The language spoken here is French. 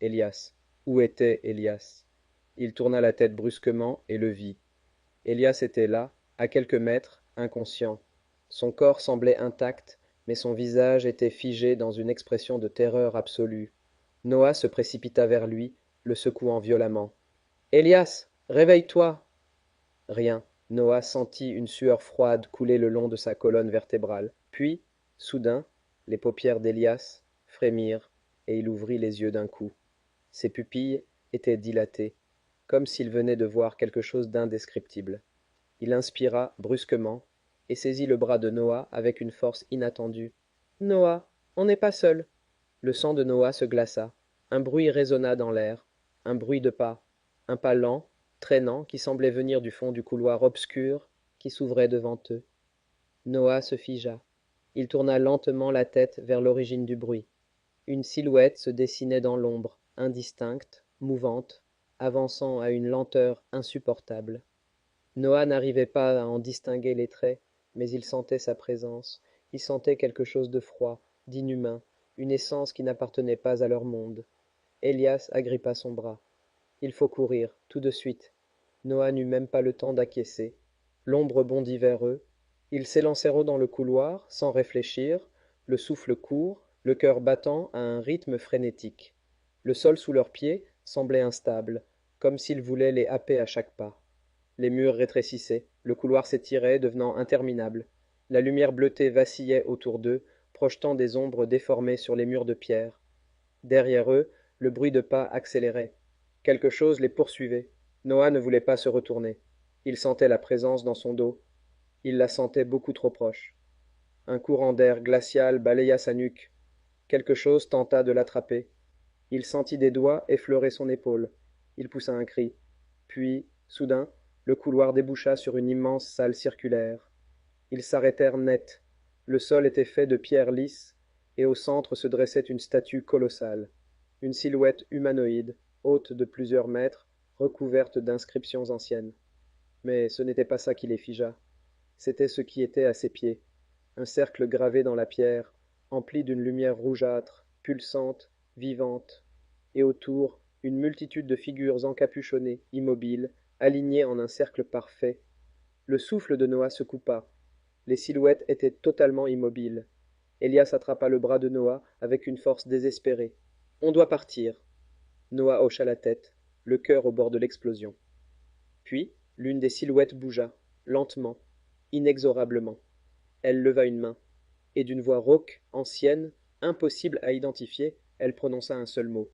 Élias. Où était Élias? Il tourna la tête brusquement et le vit. Élias était là, à quelques mètres, inconscient. Son corps semblait intact, mais son visage était figé dans une expression de terreur absolue. Noah se précipita vers lui, le secouant violemment. Élias, réveille-toi! Rien. Noah sentit une sueur froide couler le long de sa colonne vertébrale. Puis, soudain, les paupières d'Élias frémirent, et il ouvrit les yeux d'un coup. Ses pupilles étaient dilatées, comme s'il venait de voir quelque chose d'indescriptible. Il inspira brusquement et saisit le bras de Noah avec une force inattendue. Noah, on n'est pas seul. Le sang de Noah se glaça. Un bruit résonna dans l'air, un bruit de pas, un pas lent, traînant, qui semblait venir du fond du couloir obscur qui s'ouvrait devant eux. Noah se figea. Il tourna lentement la tête vers l'origine du bruit. Une silhouette se dessinait dans l'ombre, indistincte, mouvante, avançant à une lenteur insupportable. Noah n'arrivait pas à en distinguer les traits, mais il sentait sa présence, il sentait quelque chose de froid, d'inhumain, une essence qui n'appartenait pas à leur monde. Élias agrippa son bras. Il faut courir, tout de suite. Noah n'eut même pas le temps d'acquiescer. L'ombre bondit vers eux. Ils s'élancèrent dans le couloir, sans réfléchir, le souffle court, le cœur battant à un rythme frénétique. Le sol sous leurs pieds semblait instable, comme s'il voulait les happer à chaque pas. Les murs rétrécissaient, le couloir s'étirait, devenant interminable. La lumière bleutée vacillait autour d'eux, projetant des ombres déformées sur les murs de pierre. Derrière eux, le bruit de pas accélérait. Quelque chose les poursuivait. Noah ne voulait pas se retourner. Il sentait la présence dans son dos. Il la sentait beaucoup trop proche. Un courant d'air glacial balaya sa nuque. Quelque chose tenta de l'attraper. Il sentit des doigts effleurer son épaule. Il poussa un cri. Puis, soudain, le couloir déboucha sur une immense salle circulaire. Ils s'arrêtèrent net. Le sol était fait de pierres lisses, et au centre se dressait une statue colossale. Une silhouette humanoïde, haute de plusieurs mètres, recouverte d'inscriptions anciennes. Mais ce n'était pas ça qui les figea. C'était ce qui était à ses pieds. Un cercle gravé dans la pierre, empli d'une lumière rougeâtre, pulsante, vivante, et autour, une multitude de figures encapuchonnées, immobiles, alignées en un cercle parfait. Le souffle de Noah se coupa. Les silhouettes étaient totalement immobiles. Élias attrapa le bras de Noah avec une force désespérée. On doit partir. Noah hocha la tête, le cœur au bord de l'explosion. Puis, l'une des silhouettes bougea, lentement, inexorablement. Elle leva une main, et d'une voix rauque, ancienne, impossible à identifier, elle prononça un seul mot.